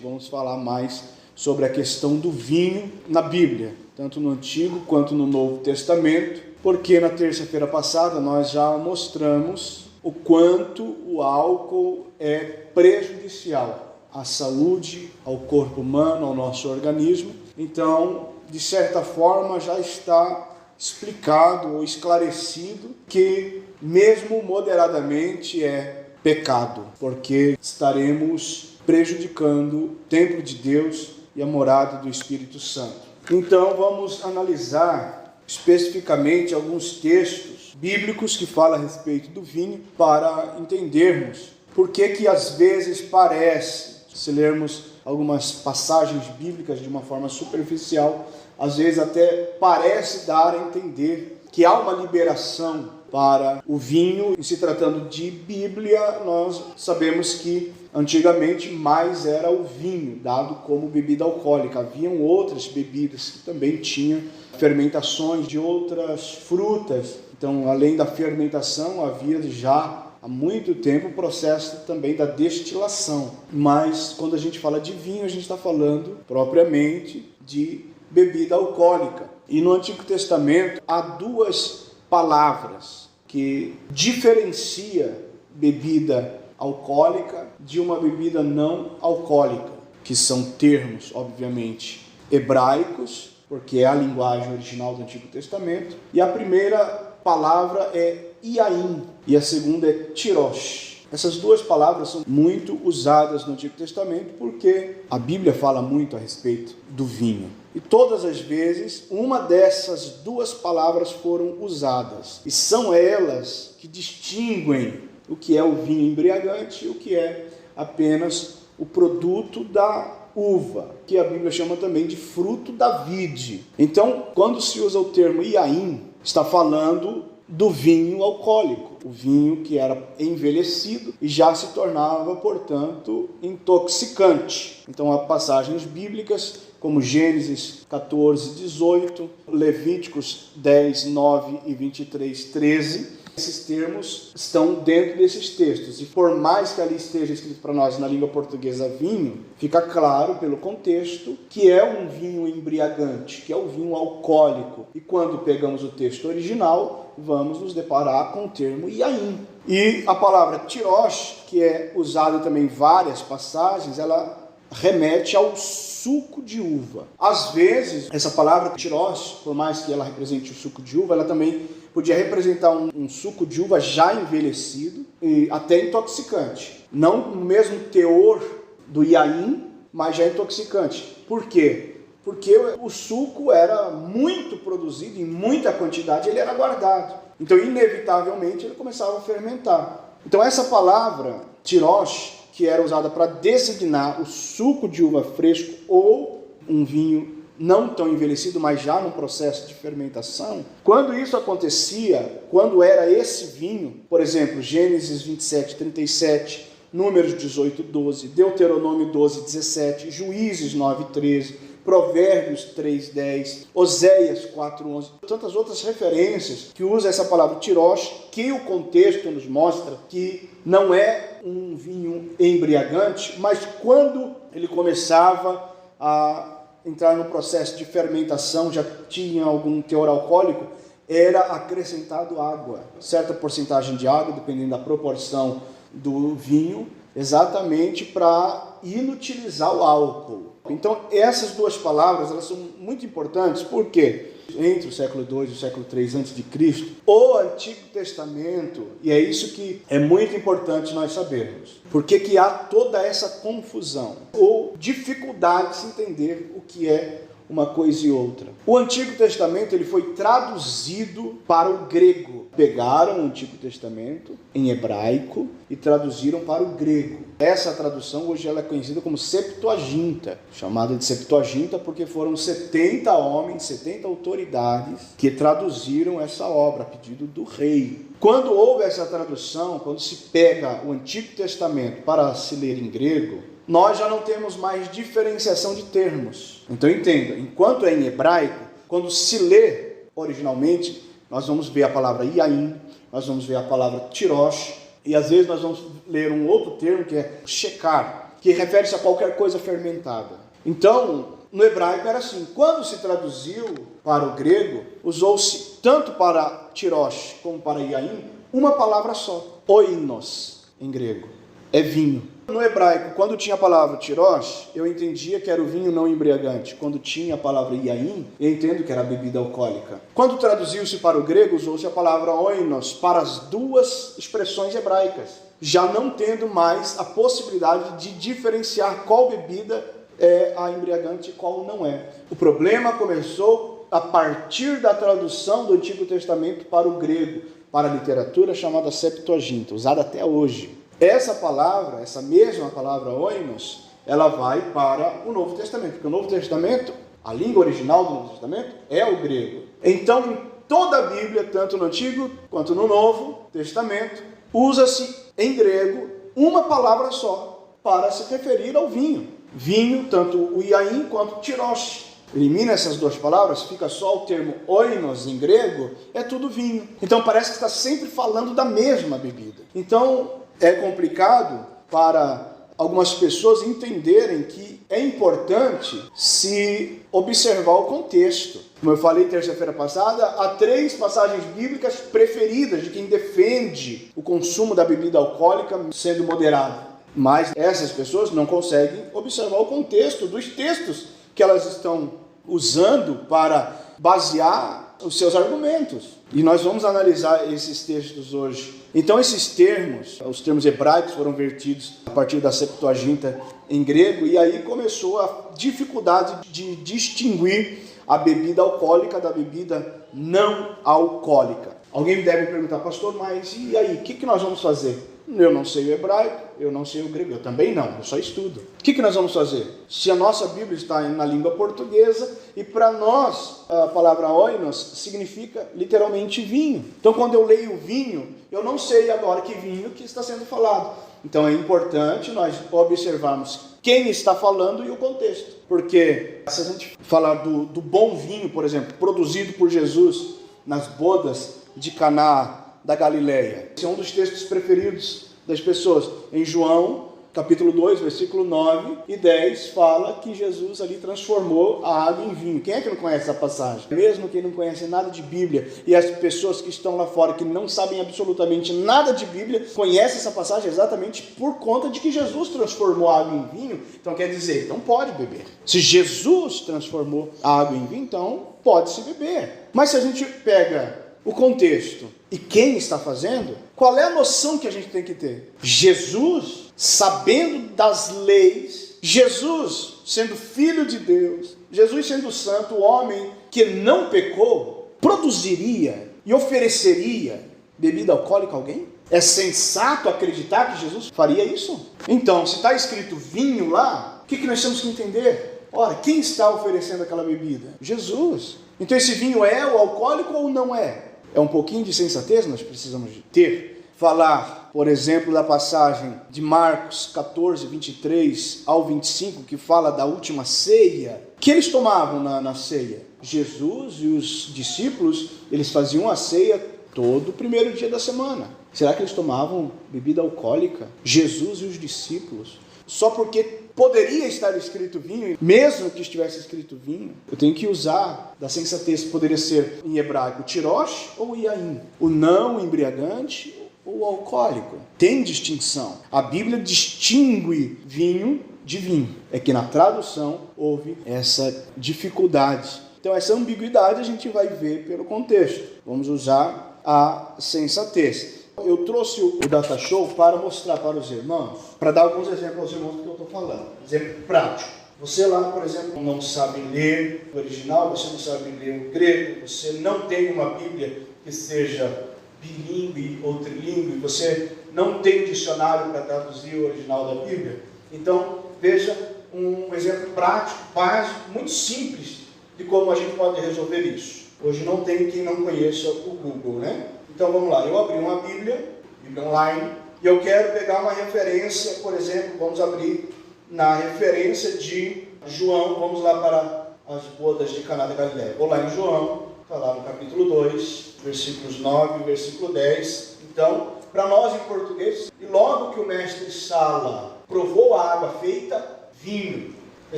vamos falar mais sobre a questão do vinho na Bíblia, tanto no Antigo quanto no Novo Testamento, porque na terça-feira passada nós já mostramos o quanto o álcool é prejudicial à saúde, ao corpo humano, ao nosso organismo. Então, de certa forma, já está explicado ou esclarecido que, mesmo moderadamente, é pecado, porque estaremos prejudicando o templo de Deus e a morada do Espírito Santo. Então, vamos analisar especificamente alguns textos bíblicos que falam a respeito do vinho para entendermos por que às vezes parece, se lermos algumas passagens bíblicas de uma forma superficial, às vezes até parece dar a entender que há uma liberação para o vinho. E se tratando de Bíblia, nós sabemos que antigamente mais era o vinho, dado como bebida alcoólica. Haviam outras bebidas que também tinham fermentações de outras frutas. Então, além da fermentação, havia já há muito tempo o processo também da destilação. Mas quando a gente fala de vinho, a gente está falando propriamente de bebida alcoólica. E no Antigo Testamento há duas palavras que diferencia bebida alcoólica de uma bebida não alcoólica, que são termos, obviamente, hebraicos, porque é a linguagem original do Antigo Testamento, e a primeira palavra é Iaim, e a segunda é Tirosh. Essas duas palavras são muito usadas no Antigo Testamento porque a Bíblia fala muito a respeito do vinho. E todas as vezes, uma dessas duas palavras foram usadas. E são elas que distinguem o que é o vinho embriagante e o que é apenas o produto da uva, que a Bíblia chama também de fruto da vide. Então, quando se usa o termo Iaim, está falando do vinho alcoólico, o vinho que era envelhecido e já se tornava, portanto, intoxicante. Então, há passagens bíblicas como Gênesis 14, 18, Levíticos 10, 9 e 23, 13. Esses termos estão dentro desses textos. E por mais que ali esteja escrito para nós na língua portuguesa vinho, fica claro pelo contexto que é um vinho embriagante, que é o vinho alcoólico. E quando pegamos o texto original, vamos nos deparar com o termo Iaim. E a palavra Tirosh, que é usada também em várias passagens, ela remete ao suco de uva. Às vezes, essa palavra Tirosh, por mais que ela represente o suco de uva, ela também podia representar um suco de uva já envelhecido e até intoxicante. Não no mesmo teor do Iaim, mas já intoxicante. Por quê? Porque o suco era muito produzido, em muita quantidade, ele era guardado. Então, inevitavelmente, ele começava a fermentar. Então, essa palavra, Tirosh, que era usada para designar o suco de uva fresco ou um vinho não tão envelhecido, mas já no processo de fermentação. Quando isso acontecia, quando era esse vinho, por exemplo, Gênesis 27, 37, Números 18, 12, Deuteronômio 12, 17, Juízes 9, 13, Provérbios 3, 10, Oséias 4, 11, tantas outras referências que usa essa palavra Tirosh, que o contexto nos mostra que não é um vinho embriagante, mas quando ele começava a entrar no processo de fermentação, já tinha algum teor alcoólico, era acrescentado água, certa porcentagem de água, dependendo da proporção do vinho, exatamente para inutilizar o álcool. Então, essas duas palavras, elas são muito importantes, porque entre o século II e o século III a.C., o Antigo Testamento, e é isso que é muito importante nós sabermos, porque que há toda essa confusão, ou dificuldade de se entender o que é uma coisa e outra. O Antigo Testamento ele foi traduzido para o grego. Pegaram o Antigo Testamento em hebraico e traduziram para o grego. Essa tradução hoje ela é conhecida como Septuaginta, chamada de Septuaginta porque foram 70 homens, 70 autoridades que traduziram essa obra a pedido do rei. Quando houve essa tradução, quando se pega o Antigo Testamento para se ler em grego, nós já não temos mais diferenciação de termos. Então entenda, enquanto é em hebraico, quando se lê originalmente, nós vamos ver a palavra Iaim, nós vamos ver a palavra Tirosh, e às vezes nós vamos ler um outro termo que é Shecar, que refere-se a qualquer coisa fermentada. Então, no hebraico era assim, quando se traduziu para o grego, usou-se tanto para tirosh como para yain, uma palavra só, oinos, em grego, é vinho. No hebraico, quando tinha a palavra tirosh, eu entendia que era o vinho não embriagante. Quando tinha a palavra yain, eu entendo que era a bebida alcoólica. Quando traduziu-se para o grego, usou-se a palavra oinos para as duas expressões hebraicas, já não tendo mais a possibilidade de diferenciar qual bebida é a embriagante e qual não é. O problema começou a partir da tradução do Antigo Testamento para o grego, para a literatura chamada Septuaginta, usada até hoje. Essa palavra, essa mesma palavra oinos, ela vai para o Novo Testamento, porque o Novo Testamento, a língua original do Novo Testamento é o grego. Então, em toda a Bíblia, tanto no Antigo quanto no Novo Testamento, usa-se em grego uma palavra só para se referir ao vinho. Vinho, tanto o yain quanto o tirosh. Elimina essas duas palavras, fica só o termo oinos em grego, é tudo vinho. Então parece que está sempre falando da mesma bebida. Então é complicado para algumas pessoas entenderem que é importante se observar o contexto. Como eu falei terça-feira passada, há 3 passagens bíblicas preferidas de quem defende o consumo da bebida alcoólica sendo moderado. Mas essas pessoas não conseguem observar o contexto dos textos que elas estão usando para basear os seus argumentos. E nós vamos analisar esses textos hoje. Então esses termos, os termos hebraicos foram vertidos a partir da Septuaginta em grego, e aí começou a dificuldade de distinguir a bebida alcoólica da bebida não alcoólica. Alguém deve perguntar, pastor, mas e aí, o que nós vamos fazer? Eu não sei o hebraico, eu não sei o grego, eu também não, eu só estudo. O que nós vamos fazer? Se a nossa Bíblia está na língua portuguesa, e para nós a palavra oinos significa literalmente vinho. Então quando eu leio vinho, eu não sei agora que vinho que está sendo falado. Então é importante nós observarmos quem está falando e o contexto. Porque se a gente falar do bom vinho, por exemplo, produzido por Jesus nas bodas de Caná da Galileia. Esse é um dos textos preferidos das pessoas. Em João, capítulo 2, versículo 9 e 10, fala que Jesus ali transformou a água em vinho. Quem é que não conhece essa passagem? Mesmo quem não conhece nada de Bíblia, e as pessoas que estão lá fora, que não sabem absolutamente nada de Bíblia, conhecem essa passagem exatamente por conta de que Jesus transformou a água em vinho. Então quer dizer, então pode beber. Se Jesus transformou a água em vinho, então pode-se beber. Mas se a gente pega o contexto e quem está fazendo, qual é a noção que a gente tem que ter? Jesus, sabendo das leis, Jesus sendo filho de Deus, Jesus sendo santo, o homem que não pecou, produziria e ofereceria bebida alcoólica a alguém? É sensato acreditar que Jesus faria isso? Então, se está escrito vinho lá, o que nós temos que entender? Ora, quem está oferecendo aquela bebida? Jesus. Então esse vinho é o alcoólico ou não é? É um pouquinho de sensatez nós precisamos ter. Falar, por exemplo, da passagem de Marcos 14, 23 ao 25, que fala da última ceia. O que eles tomavam na ceia? Jesus e os discípulos, eles faziam a ceia todo o primeiro dia da semana. Será que eles tomavam bebida alcoólica? Jesus e os discípulos. Só porque poderia estar escrito vinho, mesmo que estivesse escrito vinho, eu tenho que usar da sensatez, poderia ser em hebraico tirosh ou yain, o não embriagante ou o alcoólico. Tem distinção. A Bíblia distingue vinho de vinho. É que na tradução houve essa dificuldade. Então essa ambiguidade a gente vai ver pelo contexto. Vamos usar a sensatez. Eu trouxe o Data Show para mostrar para os irmãos, para dar alguns exemplos aos irmãos do que eu estou falando. Exemplo prático. Você lá, por exemplo, não sabe ler o original, você não sabe ler o grego, você não tem uma Bíblia que seja bilíngue ou trilíngue, você não tem um dicionário para traduzir o original da Bíblia. Então, veja um exemplo prático, básico, muito simples de como a gente pode resolver isso. Hoje não tem quem não conheça o Google, né? Então vamos lá, eu abri uma Bíblia online, e eu quero pegar uma referência, por exemplo, vamos abrir na referência de João, vamos lá para as bodas de Caná da Galileia. Vou lá em João, está lá no capítulo 2, versículos 9 e versículo 10. Então, para nós em português, e logo que o mestre Sala provou a água feita vinho. Está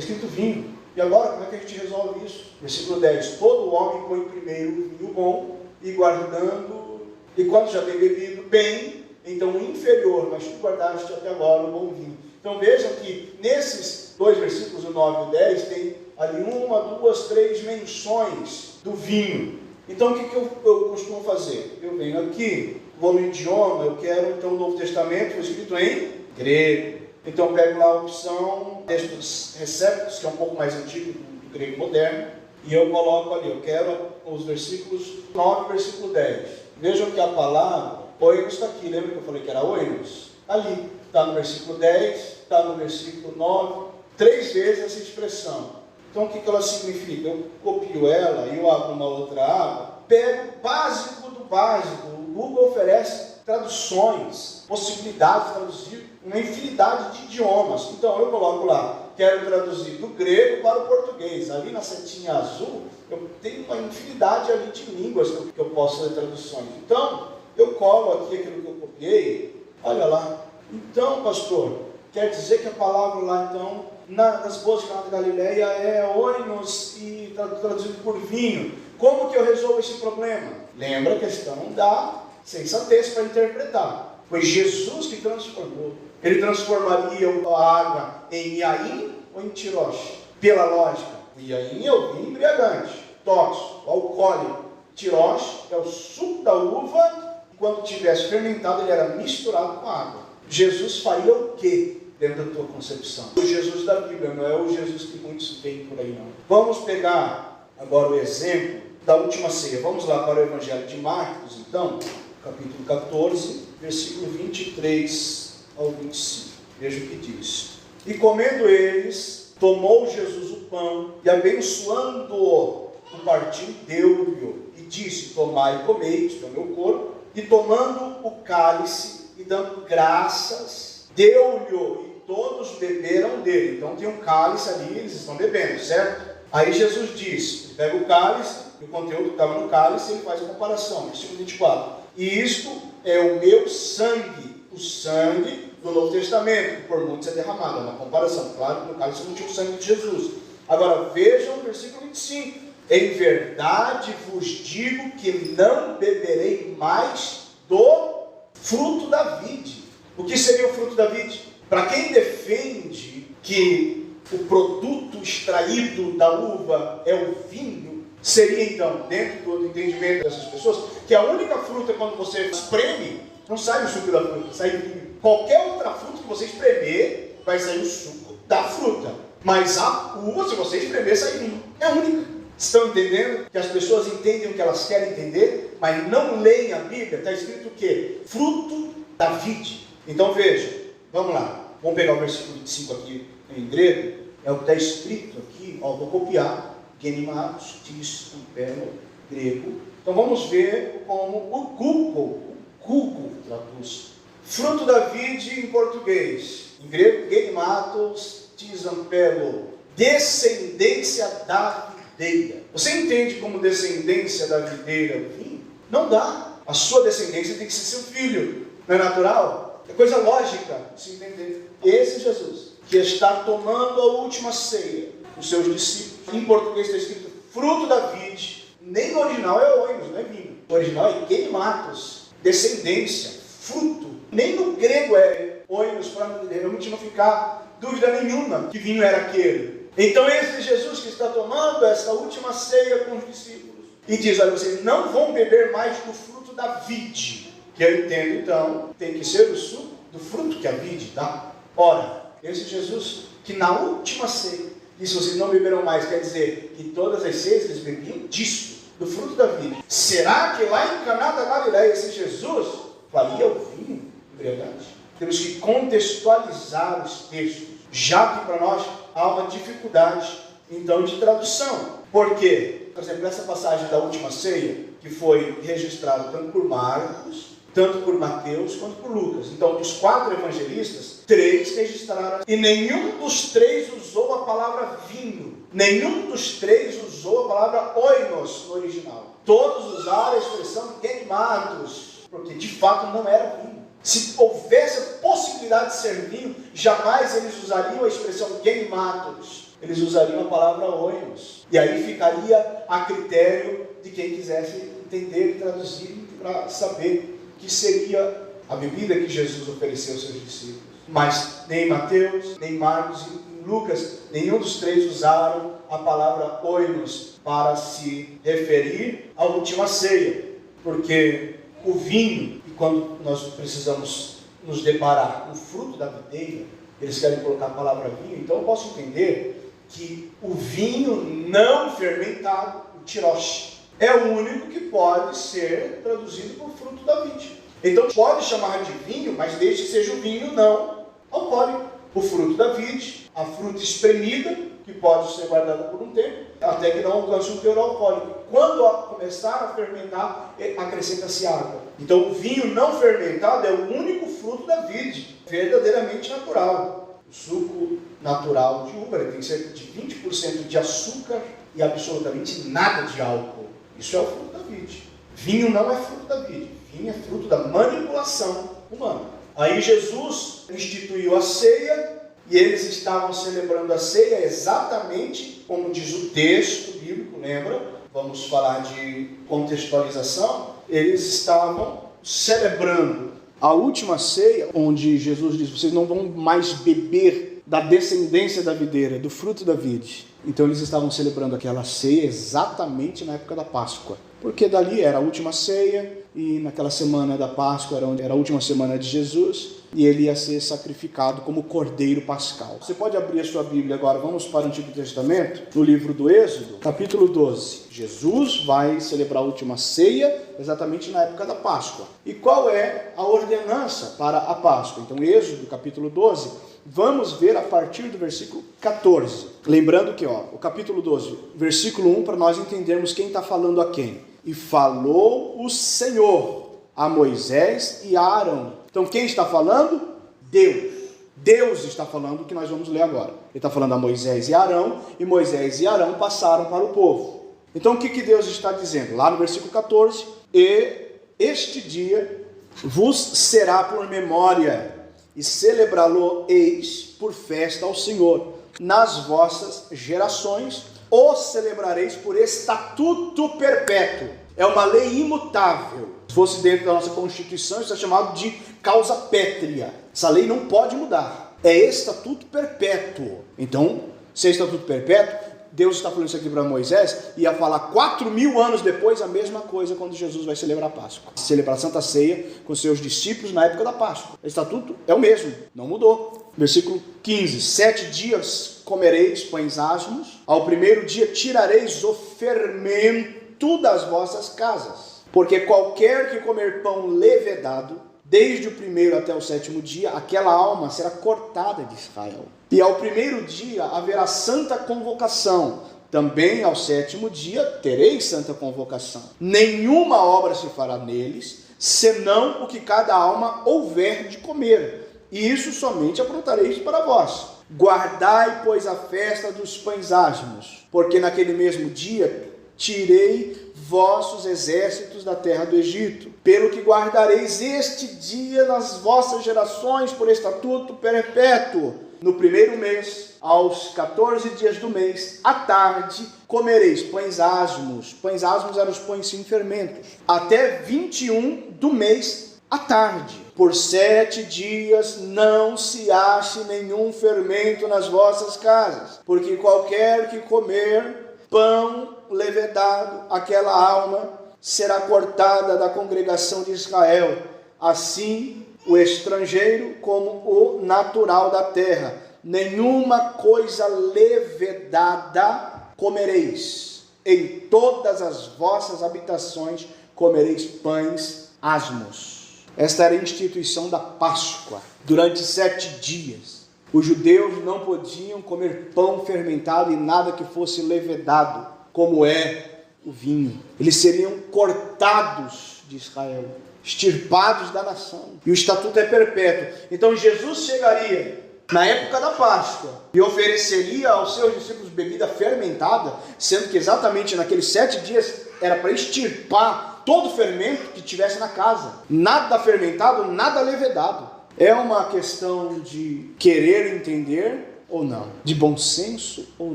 escrito vinho. E agora, como é que a gente resolve isso? Versículo 10. Todo homem põe primeiro o vinho bom, e guardando, e quando já tem bebido bem, então o inferior, mas tu guardaste até agora o bom vinho. Então vejam que nesses dois versículos, o 9 e o 10, tem ali 1, 2, 3 menções do vinho. Então o que eu costumo fazer? Eu venho aqui, vou no idioma, eu quero então o Novo Testamento escrito em grego. Então eu pego lá a opção textos recépticos, que é um pouco mais antigo do grego moderno, e eu coloco ali, eu quero os versículos 9 e versículo 10. Vejam que a palavra oinos está aqui, lembra que eu falei que era oinos? Ali, está no versículo 10, está no versículo 9, 3 vezes essa expressão. Então o que ela significa? Eu copio ela e eu abro uma outra aba, pego o básico do básico. O Google oferece traduções, possibilidades de traduzir uma infinidade de idiomas. Então eu coloco lá, quero traduzir do grego para o português. Ali na setinha azul, eu tenho uma infinidade ali de línguas que eu posso fazer traduções. Então, eu colo aqui aquilo que eu copiei, olha lá. Então, pastor, quer dizer que a palavra lá, então, nas boas de Caná da Galileia é oinos e traduzido por vinho. Como que eu resolvo esse problema? Lembra a questão da sensatez para interpretar. Foi Jesus que transformou. Ele transformaria a água em Yain ou em Tirosh? Pela lógica, o Yain é o vinho embriagante, tóxico, alcoólico. Tirosh é o suco da uva, e quando tivesse fermentado, ele era misturado com água. Jesus faria o quê dentro da tua concepção? O Jesus da Bíblia, não é o Jesus que muitos veem por aí, não. Vamos pegar agora o exemplo da última ceia. Vamos lá para o Evangelho de Marcos, então, capítulo 14, versículo 23 ao 25. Veja o que diz. E comendo eles, tomou Jesus o pão, e abençoando-o, o partiu, deu-lhe, e disse, tomai e comei, isto é o meu corpo, e tomando o cálice, e dando graças, deu-lhe, e todos beberam dele. Então tem um cálice ali, eles estão bebendo, certo? Aí Jesus diz, ele pega o cálice, e o conteúdo que estava no cálice, ele faz a comparação, versículo 24. E isto é o meu sangue, o sangue do Novo Testamento, que por muitos é derramado. É uma comparação, claro que no cálice não tinha o sangue de Jesus. Agora vejam o versículo 25. Em verdade vos digo que não beberei mais do fruto da vide. O que seria o fruto da vide? Para quem defende que o produto extraído da uva é o vinho, seria então, dentro do entendimento dessas pessoas, que a única fruta, quando você espreme, não sai o suco da fruta, sai vinho. Qualquer outra fruta que você espremer, vai sair o suco da fruta. Mas a uva, se você espremer, sai vinho. É a única. Estão entendendo? Que as pessoas entendem o que elas querem entender, mas não leem a Bíblia. Está escrito o quê? Fruto da vide. Então veja, vamos lá. Vamos pegar o versículo 25 aqui em grego. É o que está escrito aqui. Ó, vou copiar. Genimatos, diz um pelo grego. Então vamos ver como o Google traduz. Fruto da vide em português. Em grego, genimatos, tisampelo. Descendência da videira. Você entende como descendência da videira o vinho? Não dá. A sua descendência tem que ser seu filho. Não é natural? É coisa lógica de se entender. Esse Jesus, que está tomando a última ceia, os seus discípulos. Em português está escrito fruto da vide. Nem no original é oinos, não é vinho. O original é genimatos, descendência, fruto. Nem no grego é oinos, para realmente não ficar dúvida nenhuma que vinho era aquele. Então esse Jesus que está tomando essa última ceia com os discípulos e diz, olha, vocês não vão beber mais do fruto da vide. Que eu entendo então, tem que ser o suco do fruto que a vide dá. Ora, esse Jesus que na última ceia disse, vocês não beberão mais, quer dizer que todas as ceias eles bebiam disso, do fruto da vide. Será que lá em Caná da Galileia esse Jesus faria o vinho embriagante? Temos que contextualizar os textos, já que para nós há uma dificuldade então de tradução. Por quê? Por exemplo, essa passagem da última ceia, que foi registrada tanto por Marcos, tanto por Mateus, quanto por Lucas. Então, dos 4 evangelistas, 3 registraram. E nenhum dos 3 usou a palavra vinho. Nenhum dos 3 usou a palavra oinos no original. Todos usaram a expressão genimatos, porque de fato não era vinho. Se houvesse a possibilidade de ser vinho, jamais eles usariam a expressão geimatos. Eles usariam a palavra oinos. E aí ficaria a critério de quem quisesse entender e traduzir para saber que seria a bebida que Jesus ofereceu aos seus discípulos. Mas nem Mateus, nem Marcos e Lucas, nenhum dos três usaram a palavra oinos para se referir à última ceia. Porque o vinho, e quando nós precisamos nos deparar com o fruto da videira, eles querem colocar a palavra vinho, então eu posso entender que o vinho não fermentado, o tirosh, é o único que pode ser traduzido por fruto da vide. Então pode chamar de vinho, mas desde que seja o vinho não alcoólico. O fruto da vide, a fruta espremida, que pode ser guardada por um tempo, até que não alcance um teor alcoólico. Quando começar a fermentar, acrescenta-se água. Então o vinho não fermentado é o único fruto da vide, verdadeiramente natural. O suco natural de uva tem cerca de 20% de açúcar e absolutamente nada de álcool. Isso é o fruto da vide. Vinho não é fruto da vide. Vinho é fruto da manipulação humana. Aí Jesus instituiu a ceia e eles estavam celebrando a ceia exatamente como diz o texto bíblico, lembra? Vamos falar de contextualização. Eles estavam celebrando a última ceia, onde Jesus diz: vocês não vão mais beber da descendência da videira, do fruto da vide. Então eles estavam celebrando aquela ceia exatamente na época da Páscoa, porque dali era a última ceia, e naquela semana da Páscoa era a última semana de Jesus, e ele ia ser sacrificado como cordeiro pascal. Você pode abrir a sua Bíblia agora, vamos para o Antigo Testamento, no livro do Êxodo, capítulo 12. Jesus vai celebrar a última ceia exatamente na época da Páscoa. E qual é a ordenança para a Páscoa? Então, Êxodo, capítulo 12, vamos ver a partir do versículo 14. Lembrando que o capítulo 12, versículo 1, para nós entendermos quem está falando a quem. E falou o Senhor a Moisés e a Arão. Então quem está falando? Deus. Deus está falando o que nós vamos ler agora. Ele está falando a Moisés e Arão, e Moisés e Arão passaram para o povo. Então o que Deus está dizendo? Lá no versículo 14, e este dia vos será por memória, e celebrá-lo-eis por festa ao Senhor. Nas vossas gerações o celebrareis por estatuto perpétuo. É uma lei imutável. Se fosse dentro da nossa Constituição, isso é chamado de causa pétrea. Essa lei não pode mudar. É estatuto perpétuo. Então, se é estatuto perpétuo, Deus está falando isso aqui para Moisés, e ia falar 4.000 anos depois a mesma coisa quando Jesus vai celebrar a Páscoa. Celebrar a Santa Ceia com seus discípulos na época da Páscoa. O estatuto é o mesmo, não mudou. Versículo 15. 7 dias comereis pães asmos, ao primeiro dia tirareis o fermento das vossas casas. Porque qualquer que comer pão levedado, desde o primeiro até o 7º dia, aquela alma será cortada de Israel. E ao primeiro dia haverá santa convocação. Também ao 7º dia tereis santa convocação. Nenhuma obra se fará neles, senão o que cada alma houver de comer. E isso somente aprontareis para vós. Guardai, pois, a festa dos pães asmos, porque naquele mesmo dia tirei vossos exércitos da terra do Egito, pelo que guardareis este dia nas vossas gerações por estatuto perpétuo. No primeiro mês, aos 14 dias do mês, à tarde, comereis pães asmos. Pães asmos eram os pães sem fermentos. Até 21 do mês, à tarde. Por 7 dias não se ache nenhum fermento nas vossas casas, porque qualquer que comer pão levedado, aquela alma será cortada da congregação de Israel. Assim, o estrangeiro como o natural da terra. Nenhuma coisa levedada comereis. Em todas as vossas habitações comereis pães asmos. Esta era a instituição da Páscoa. Durante 7 dias, os judeus não podiam comer pão fermentado e nada que fosse levedado, como é o vinho. Eles seriam cortados de Israel, extirpados da nação. E o estatuto é perpétuo. Então Jesus chegaria na época da Páscoa e ofereceria aos seus discípulos bebida fermentada, sendo que exatamente naqueles 7 dias era para extirpar todo fermento que tivesse na casa. Nada fermentado, nada levedado. É uma questão de querer entender ou não, de bom senso ou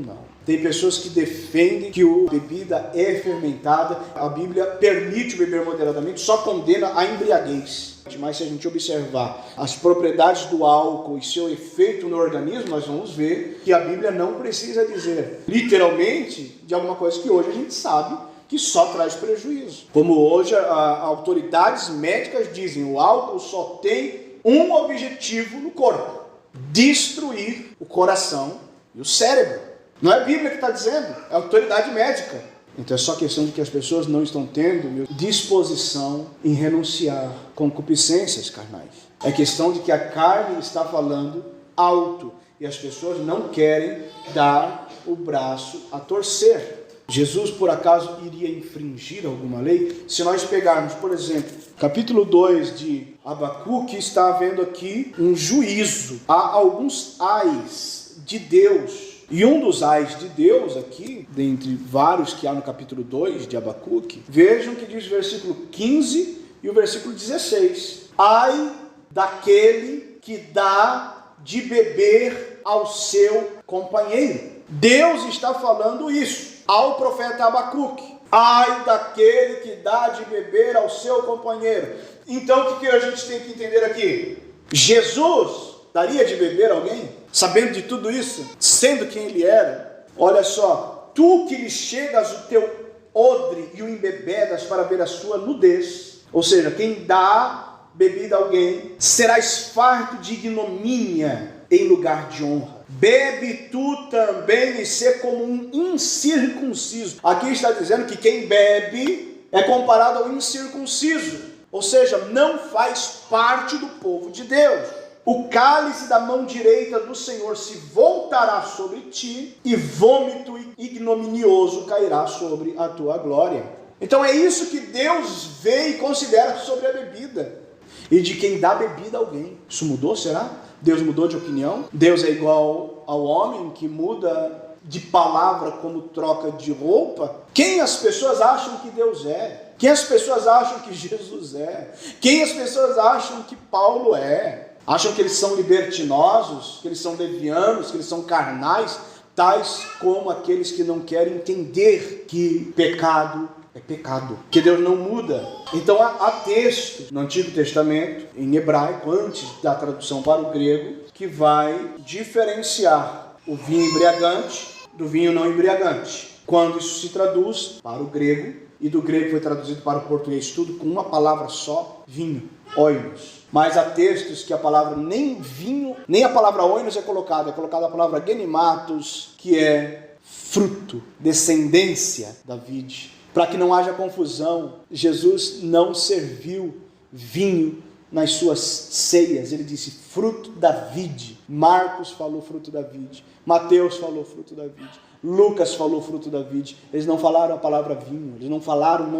não. Tem pessoas que defendem que a bebida é fermentada. A Bíblia permite beber moderadamente, só condena a embriaguez. Mas se a gente observar as propriedades do álcool e seu efeito no organismo, nós vamos ver que a Bíblia não precisa dizer literalmente de alguma coisa que hoje a gente sabe que só traz prejuízo. Como hoje autoridades médicas dizem, o álcool só tem um objetivo no corpo: destruir o coração e o cérebro. Não é a Bíblia que está dizendo, é a autoridade médica. Então é só questão de que as pessoas não estão tendo disposição em renunciar concupiscências carnais. É questão de que a carne está falando alto e as pessoas não querem dar o braço a torcer. Jesus, por acaso, iria infringir alguma lei? Se nós pegarmos, por exemplo, capítulo 2 de Abacuque, está havendo aqui um juízo. Há alguns ais de Deus. E um dos ais de Deus aqui, dentre vários que há no capítulo 2 de Abacuque, vejam que diz o versículo 15 e o versículo 16. Ai daquele que dá de beber ao seu companheiro. Deus está falando isso ao profeta Abacuque. Ai daquele que dá de beber ao seu companheiro. Então o que a gente tem que entender aqui? Jesus daria de beber a alguém? Sabendo de tudo isso, sendo quem ele era? Olha só, tu que lhe chegas o teu odre e o embebedas para ver a sua nudez, ou seja, quem dá bebida a alguém, serás farto de ignomínia em lugar de honra. Bebe tu também e sê como um incircunciso. Aqui está dizendo que quem bebe é comparado ao incircunciso, ou seja, não faz parte do povo de Deus. O cálice da mão direita do Senhor se voltará sobre ti, e vômito ignominioso cairá sobre a tua glória. Então é isso que Deus vê e considera sobre a bebida, e de quem dá bebida a alguém. Isso mudou, será? Deus mudou de opinião? Deus é igual ao homem que muda de palavra como troca de roupa? Quem as pessoas acham que Deus é? Quem as pessoas acham que Jesus é? Quem as pessoas acham que Paulo é? Acham que eles são libertinosos, que eles são levianos, que eles são carnais, tais como aqueles que não querem entender que pecado é pecado, que Deus não muda. Então há texto no Antigo Testamento, em hebraico, antes da tradução para o grego, que vai diferenciar o vinho embriagante do vinho não embriagante. Quando isso se traduz para o grego, e do grego foi traduzido para o português, tudo com uma palavra só, vinho, oinos. Mas há textos que a palavra nem vinho, nem a palavra oinos é colocada a palavra genimatos, que é fruto, descendência da vide. Para que não haja confusão, Jesus não serviu vinho nas suas ceias, ele disse fruto da vide. Marcos falou fruto da vide, Mateus falou fruto da vide, Lucas falou fruto da vide. Eles não falaram a palavra vinho, eles não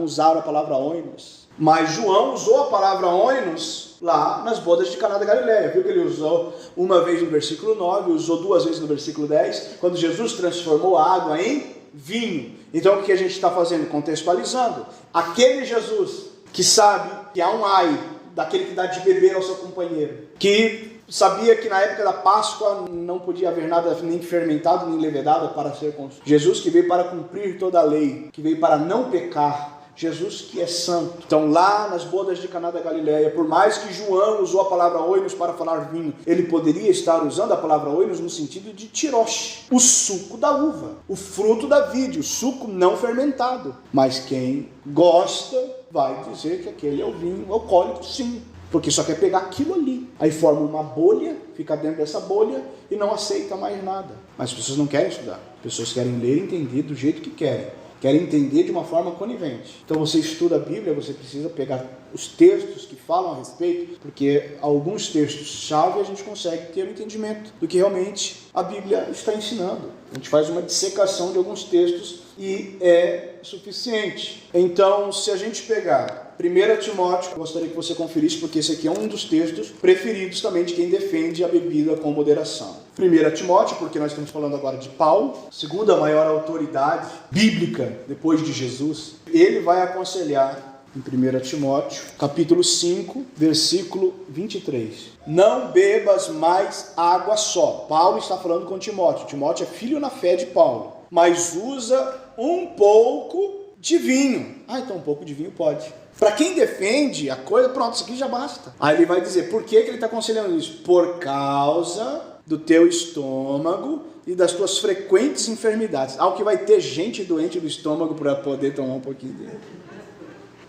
usaram a palavra oinos. Mas João usou a palavra oinos lá nas bodas de Caná da Galileia. Viu que ele usou uma vez no versículo 9, usou duas vezes no versículo 10, quando Jesus transformou a água em vinho. Então o que a gente está fazendo? Contextualizando. Aquele Jesus que sabe que há um ai daquele que dá de beber ao seu companheiro, que sabia que na época da Páscoa não podia haver nada nem fermentado nem levedado para ser consumido. Jesus que veio para cumprir toda a lei, que veio para não pecar. Jesus que é santo. Então lá nas bodas de Caná da Galileia, por mais que João usou a palavra oinos para falar vinho, ele poderia estar usando a palavra oinos no sentido de tiroche, o suco da uva, o fruto da vide, o suco não fermentado. Mas quem gosta vai dizer que aquele é o vinho alcoólico, sim, porque só quer pegar aquilo ali. Aí forma uma bolha, fica dentro dessa bolha e não aceita mais nada. Mas as pessoas não querem estudar, as pessoas querem ler e entender do jeito que querem. Querem entender de uma forma conivente. Então você estuda a Bíblia, você precisa pegar os textos que falam a respeito, porque alguns textos-chave a gente consegue ter um entendimento do que realmente a Bíblia está ensinando. A gente faz uma dissecação de alguns textos e é suficiente. Então, se a gente pegar 1 Timóteo, eu gostaria que você conferisse, porque esse aqui é um dos textos preferidos também de quem defende a bebida com moderação. 1 Timóteo, porque nós estamos falando agora de Paulo, segunda maior autoridade bíblica depois de Jesus. Ele vai aconselhar em 1 Timóteo, capítulo 5, versículo 23. Não bebas mais água só. Paulo está falando com Timóteo. Timóteo é filho na fé de Paulo. Mas usa um pouco de vinho. Então um pouco de vinho pode. Para quem defende a coisa, pronto, isso aqui já basta. Aí ele vai dizer, por que ele está aconselhando isso? Por causa do teu estômago e das tuas frequentes enfermidades. Ao que vai ter gente doente do estômago para poder tomar um pouquinho dele.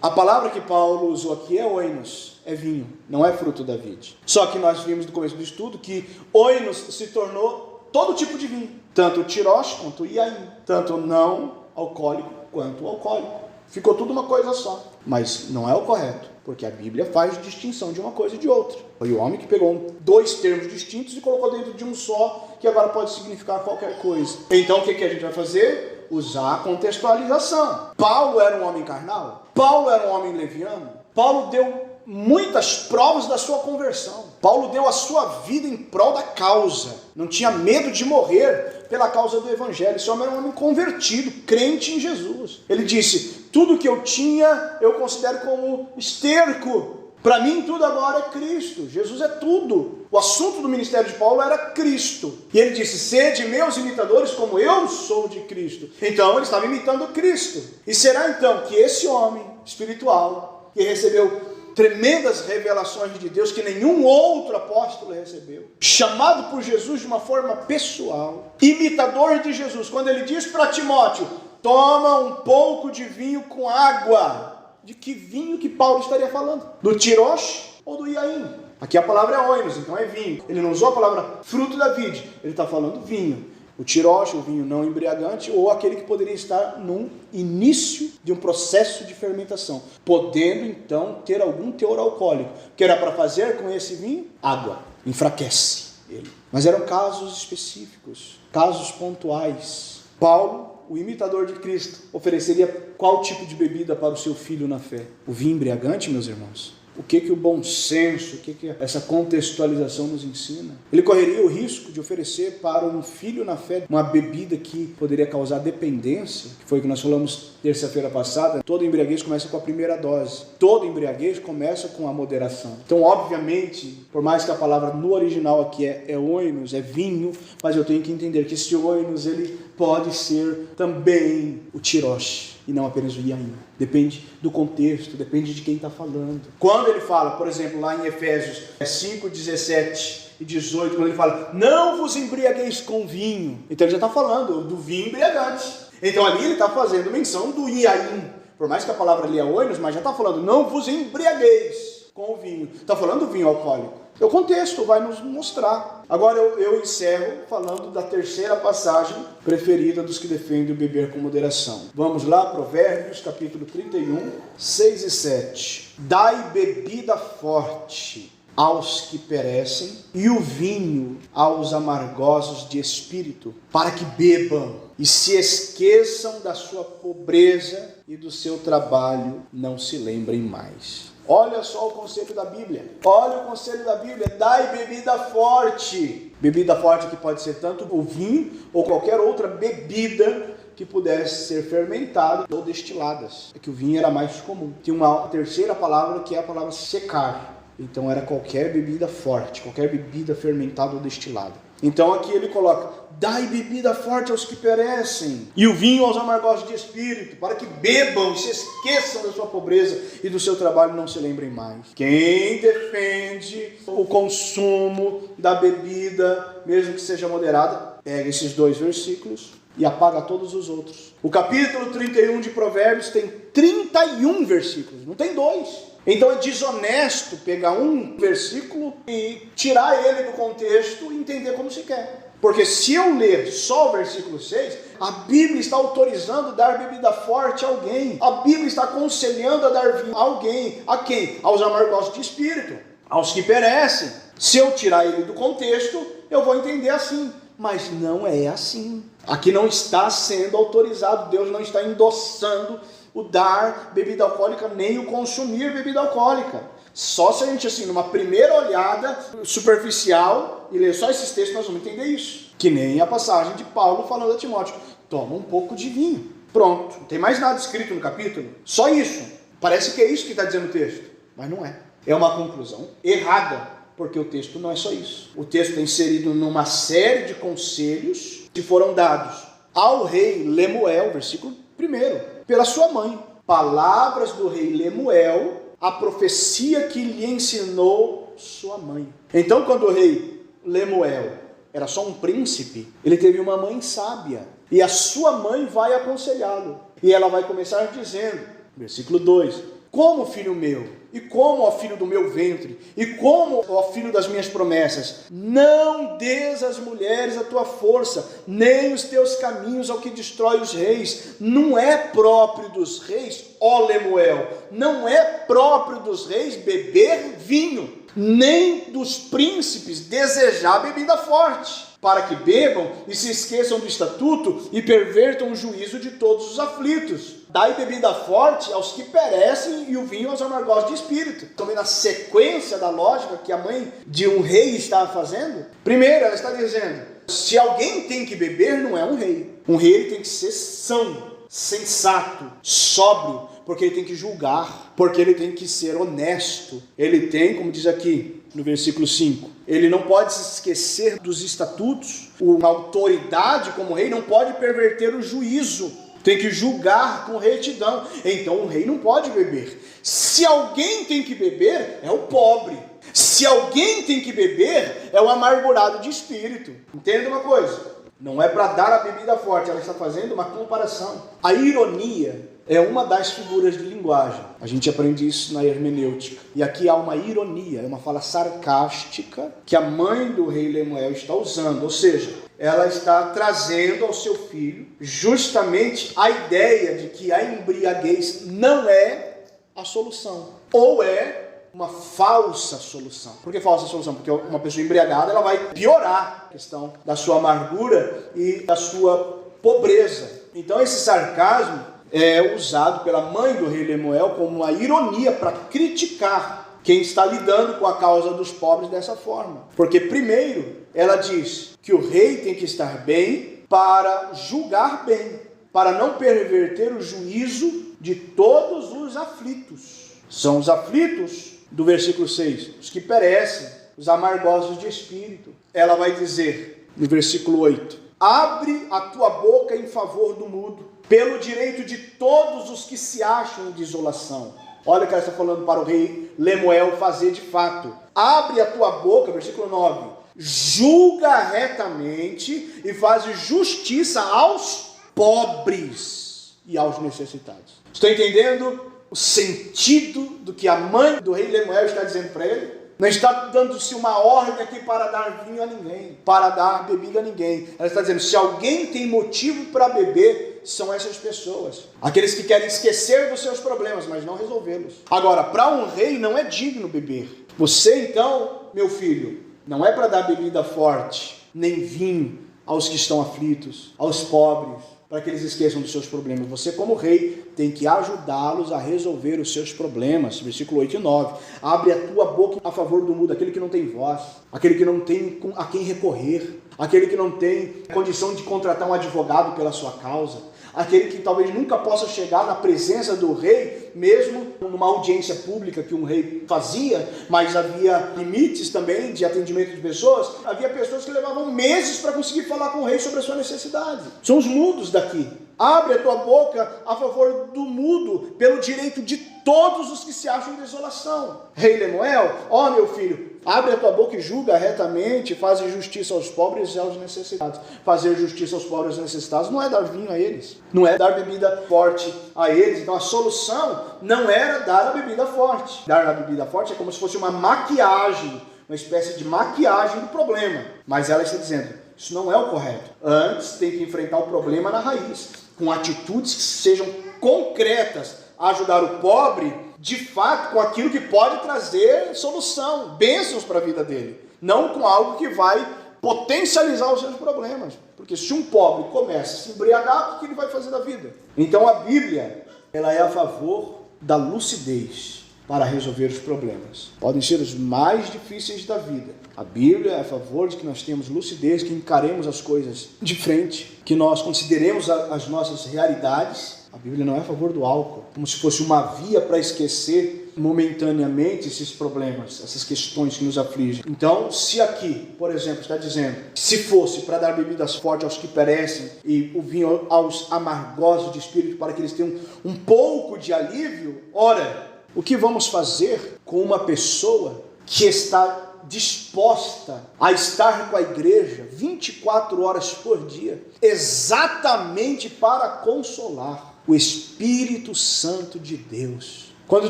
A palavra que Paulo usou aqui é oinos, é vinho, não é fruto da vide. Só que nós vimos no começo do estudo que oinos se tornou todo tipo de vinho. Tanto o tirosh quanto o iaim. Tanto não alcoólico quanto o alcoólico. Ficou tudo uma coisa só. Mas não é o correto, porque a Bíblia faz distinção de uma coisa e de outra. Foi o homem que pegou dois termos distintos e colocou dentro de um só, que agora pode significar qualquer coisa. Então o que a gente vai fazer? Usar a contextualização. Paulo era um homem carnal? Paulo era um homem leviano? Paulo deu muitas provas da sua conversão. Paulo deu a sua vida em prol da causa. Não tinha medo de morrer pela causa do evangelho. Esse homem era um homem convertido, crente em Jesus. Ele disse, tudo que eu tinha eu considero como esterco. Para mim tudo agora é Cristo. Jesus é tudo. O assunto do ministério de Paulo era Cristo. E ele disse, sede meus imitadores como eu sou de Cristo. Então ele estava imitando Cristo. E será então que esse homem espiritual, que recebeu tremendas revelações de Deus que nenhum outro apóstolo recebeu, chamado por Jesus de uma forma pessoal, imitador de Jesus, quando ele diz para Timóteo, toma um pouco de vinho com água, de que vinho que Paulo estaria falando? Do tirosh ou do iaim? Aqui a palavra é oinos, então é vinho. Ele não usou a palavra fruto da vide, ele está falando vinho. O tirosh, o vinho não embriagante, ou aquele que poderia estar num início de um processo de fermentação, podendo então ter algum teor alcoólico, que era para fazer com esse vinho água, enfraquece ele. Mas eram casos específicos, casos pontuais. Paulo, o imitador de Cristo, ofereceria qual tipo de bebida para o seu filho na fé? O vinho embriagante, meus irmãos? O que o bom senso, o que essa contextualização nos ensina? Ele correria o risco de oferecer para um filho na fé uma bebida que poderia causar dependência, que foi o que nós falamos terça-feira passada. Toda embriaguez começa com a primeira dose. Toda embriaguez começa com a moderação. Então, obviamente, por mais que a palavra no original aqui é oinos, é vinho, mas eu tenho que entender que esse oinos, ele pode ser também o tirosh, e não apenas o iaim. Depende do contexto, depende de quem está falando. Quando ele fala, por exemplo, lá em Efésios 5, 17 e 18, quando ele fala, não vos embriagueis com vinho. Então ele já está falando do vinho embriagante. Então ali ele está fazendo menção do iaim. Por mais que a palavra ali é oinos, mas já está falando, não vos embriagueis com o vinho. Está falando do vinho alcoólico. O contexto vai nos mostrar. Agora eu encerro falando da terceira passagem preferida dos que defendem o beber com moderação. Vamos lá, Provérbios, capítulo 31, 6 e 7. Dai bebida forte aos que perecem e o vinho aos amargosos de espírito, para que bebam e se esqueçam da sua pobreza e do seu trabalho, não se lembrem mais. Olha só o conselho da Bíblia. Olha o conselho da Bíblia. Dai bebida forte. Bebida forte que pode ser tanto o vinho ou qualquer outra bebida que pudesse ser fermentada ou destiladas. É que o vinho era mais comum. Tinha uma terceira palavra que é a palavra secar. Então era qualquer bebida forte, qualquer bebida fermentada ou destilada. Então aqui ele coloca, dai bebida forte aos que perecem, e o vinho aos amargosos de espírito, para que bebam e se esqueçam da sua pobreza e do seu trabalho, não se lembrem mais. Quem defende o consumo da bebida, mesmo que seja moderada, pega esses dois versículos e apaga todos os outros. O capítulo 31 de Provérbios tem 31 versículos, não tem dois. Então é desonesto pegar um versículo e tirar ele do contexto e entender como se quer. Porque se eu ler só o versículo 6, a Bíblia está autorizando dar bebida forte a alguém. A Bíblia está aconselhando a dar vinho a alguém. A quem? Aos amargosos de espírito, aos que perecem. Se eu tirar ele do contexto, eu vou entender assim. Mas não é assim. Aqui não está sendo autorizado, Deus não está endossando o dar bebida alcoólica, nem o consumir bebida alcoólica. Só se a gente, assim, numa primeira olhada superficial, e ler só esses textos, nós vamos entender isso. Que nem a passagem de Paulo falando a Timóteo, toma um pouco de vinho. Pronto, não tem mais nada escrito no capítulo, só isso. Parece que é isso que está dizendo o texto, mas não é. É uma conclusão errada, porque o texto não é só isso. O texto é inserido numa série de conselhos que foram dados ao rei Lemuel, versículo 1, pela sua mãe. Palavras do rei Lemuel, a profecia que lhe ensinou sua mãe. Então, quando o rei Lemuel era só um príncipe, ele teve uma mãe sábia, e a sua mãe vai aconselhá-lo. E ela vai começar dizendo, versículo 2, como filho meu, e como, ó filho do meu ventre, e como, ó filho das minhas promessas, não des às mulheres a tua força, nem os teus caminhos ao que destrói os reis. Não é próprio dos reis, ó Lemuel, não é próprio dos reis beber vinho, nem dos príncipes desejar bebida forte, para que bebam e se esqueçam do estatuto e pervertam o juízo de todos os aflitos. Dai bebida forte aos que perecem e o vinho aos amargosos de espírito. Também na sequência da lógica que a mãe de um rei estava fazendo, primeiro ela está dizendo, se alguém tem que beber, não é um rei. Um rei ele tem que ser são, sensato, sóbrio, porque ele tem que julgar, porque ele tem que ser honesto. Ele tem, como diz aqui no versículo 5, ele não pode se esquecer dos estatutos. Uma autoridade como rei não pode perverter o juízo, tem que julgar com retidão. Então o rei não pode beber. Se alguém tem que beber, é o pobre. Se alguém tem que beber, é o amargurado de espírito. Entenda uma coisa, não é para dar a bebida forte, ela está fazendo uma comparação. A ironia é uma das figuras de linguagem. A gente aprende isso na hermenêutica. E aqui há uma ironia, é uma fala sarcástica que a mãe do rei Lemuel está usando. Ou seja, ela está trazendo ao seu filho justamente a ideia de que a embriaguez não é a solução. Ou é uma falsa solução. Por que falsa solução? Porque uma pessoa embriagada ela vai piorar a questão da sua amargura e da sua pobreza. Então esse sarcasmo é usado pela mãe do rei Lemuel como uma ironia para criticar quem está lidando com a causa dos pobres dessa forma. Porque primeiro ela diz que o rei tem que estar bem para julgar bem, para não perverter o juízo de todos os aflitos. São os aflitos do versículo 6, os que perecem, os amargosos de espírito. Ela vai dizer no versículo 8, abre a tua boca em favor do mudo, pelo direito de todos os que se acham em desolação. Olha o que ela está falando para o rei Lemuel fazer de fato. Abre a tua boca, versículo 9, julga retamente e faz justiça aos pobres e aos necessitados. Estou entendendo o sentido do que a mãe do rei Lemuel está dizendo para ele? Não está dando-se uma ordem aqui para dar vinho a ninguém, para dar bebida a ninguém. Ela está dizendo, se alguém tem motivo para beber, são essas pessoas. Aqueles que querem esquecer dos seus problemas, mas não resolvê-los. Agora, para um rei não é digno beber. Você então, meu filho, não é para dar bebida forte, nem vinho aos que estão aflitos, aos pobres, para que eles esqueçam dos seus problemas. Você, como rei, tem que ajudá-los a resolver os seus problemas. Versículo 8 e 9. Abre a tua boca a favor do mudo, aquele que não tem voz, aquele que não tem a quem recorrer, aquele que não tem condição de contratar um advogado pela sua causa, aquele que talvez nunca possa chegar na presença do rei, mesmo numa audiência pública que um rei fazia, mas havia limites também de atendimento de pessoas. Havia pessoas que levavam meses para conseguir falar com o rei sobre a sua necessidade. São os mudos daqui. Abre a tua boca a favor do mudo, pelo direito de todos os que se acham em desolação. Rei Lemuel, ó meu filho, abre a tua boca e julga retamente, faz justiça aos pobres e aos necessitados. Fazer justiça aos pobres e necessitados não é dar vinho a eles, não é dar bebida forte a eles. Então a solução não era dar a bebida forte. Dar a bebida forte é como se fosse uma maquiagem, uma espécie de maquiagem do problema. Mas ela está dizendo, isso não é o correto. Antes tem que enfrentar o problema na raiz, com atitudes que sejam concretas, a ajudar o pobre, de fato, com aquilo que pode trazer solução, bênçãos para a vida dele. Não com algo que vai potencializar os seus problemas. Porque se um pobre começa a se embriagar, o que ele vai fazer da vida? Então a Bíblia, ela é a favor da lucidez para resolver os problemas. Podem ser os mais difíceis da vida. A Bíblia é a favor de que nós tenhamos lucidez, que encaremos as coisas de frente, que nós consideremos as nossas realidades A Bíblia não é a favor do álcool, como se fosse uma via para esquecer momentaneamente esses problemas, essas questões que nos afligem. Então, se aqui, por exemplo, está dizendo, se fosse para dar bebidas fortes aos que perecem e o vinho aos amargosos de espírito, para que eles tenham um pouco de alívio, ora, o que vamos fazer com uma pessoa que está disposta a estar com a igreja 24 horas por dia, exatamente para consolar o Espírito Santo de Deus? Quando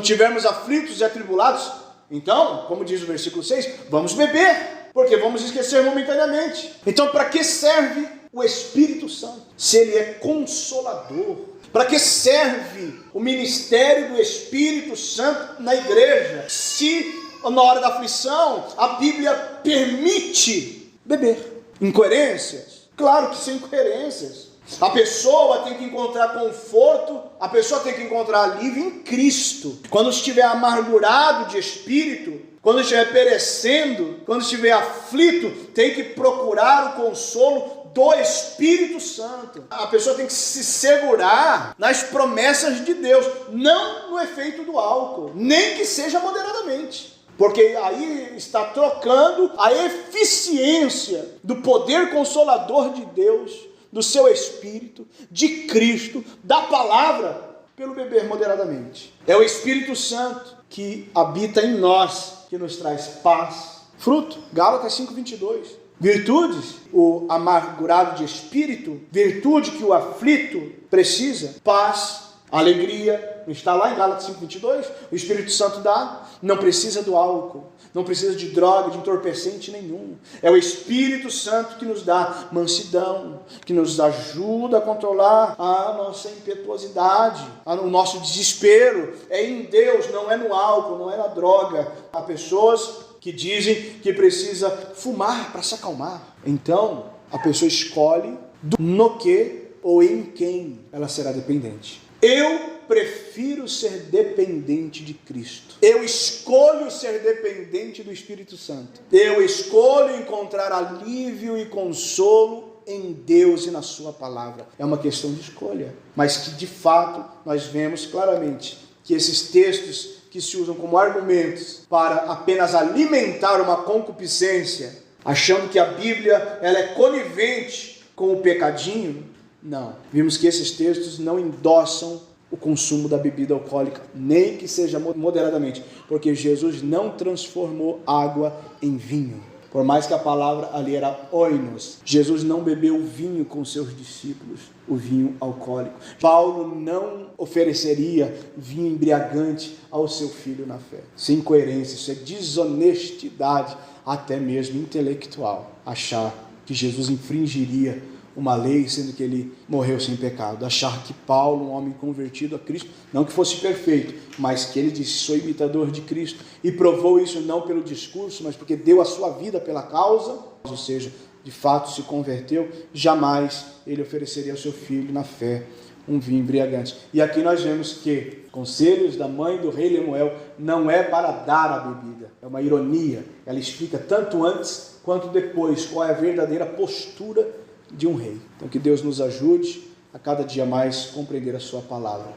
tivermos aflitos e atribulados, então, como diz o versículo 6, vamos beber, porque vamos esquecer momentaneamente. Então, para que serve o Espírito Santo, se ele é consolador? Para que serve o ministério do Espírito Santo na igreja, se na hora da aflição a Bíblia permite beber? Incoerências? Claro que são incoerências. A pessoa tem que encontrar conforto, a pessoa tem que encontrar alívio em Cristo. Quando estiver amargurado de espírito, quando estiver perecendo, quando estiver aflito, tem que procurar o consolo do Espírito Santo. A pessoa tem que se segurar nas promessas de Deus, não no efeito do álcool, nem que seja moderadamente. Porque aí está trocando a eficiência do poder consolador de Deus, do seu Espírito, de Cristo, da palavra, pelo beber moderadamente. É o Espírito Santo que habita em nós, que nos traz paz. Fruto, Gálatas 5:22. Virtudes, o amargurado de espírito, virtude que o aflito precisa, paz, alegria, está lá em Gálatas 5:22, o Espírito Santo dá, não precisa do álcool, não precisa de droga, de entorpecente nenhum. É o Espírito Santo que nos dá mansidão, que nos ajuda a controlar a nossa impetuosidade, o nosso desespero. É em Deus, não é no álcool, não é na droga. Há pessoas que dizem que precisa fumar para se acalmar. Então, a pessoa escolhe no que ou em quem ela será dependente. Eu prefiro ser dependente de Cristo. Eu escolho ser dependente do Espírito Santo. Eu escolho encontrar alívio e consolo em Deus e na sua palavra. É uma questão de escolha, mas que de fato nós vemos claramente que esses textos que se usam como argumentos para apenas alimentar uma concupiscência, achando que a Bíblia ela é conivente com o pecadinho, não. Vimos que esses textos não endossam o consumo da bebida alcoólica, nem que seja moderadamente, porque Jesus não transformou água em vinho. Por mais que a palavra ali era oinos, Jesus não bebeu vinho com seus discípulos, o vinho alcoólico. Paulo não ofereceria vinho embriagante ao seu filho na fé. Isso é incoerência, isso é desonestidade, até mesmo intelectual, achar que Jesus infringiria uma lei, sendo que ele morreu sem pecado. Achar que Paulo, um homem convertido a Cristo, não que fosse perfeito, mas que ele disse, sou imitador de Cristo, e provou isso não pelo discurso, mas porque deu a sua vida pela causa, ou seja, de fato se converteu, jamais ele ofereceria ao seu filho na fé um vinho embriagante. E aqui nós vemos que conselhos da mãe do rei Lemuel não é para dar a bebida, é uma ironia. Ela explica tanto antes quanto depois qual é a verdadeira postura de um rei. Então que Deus nos ajude a cada dia mais compreender a sua palavra.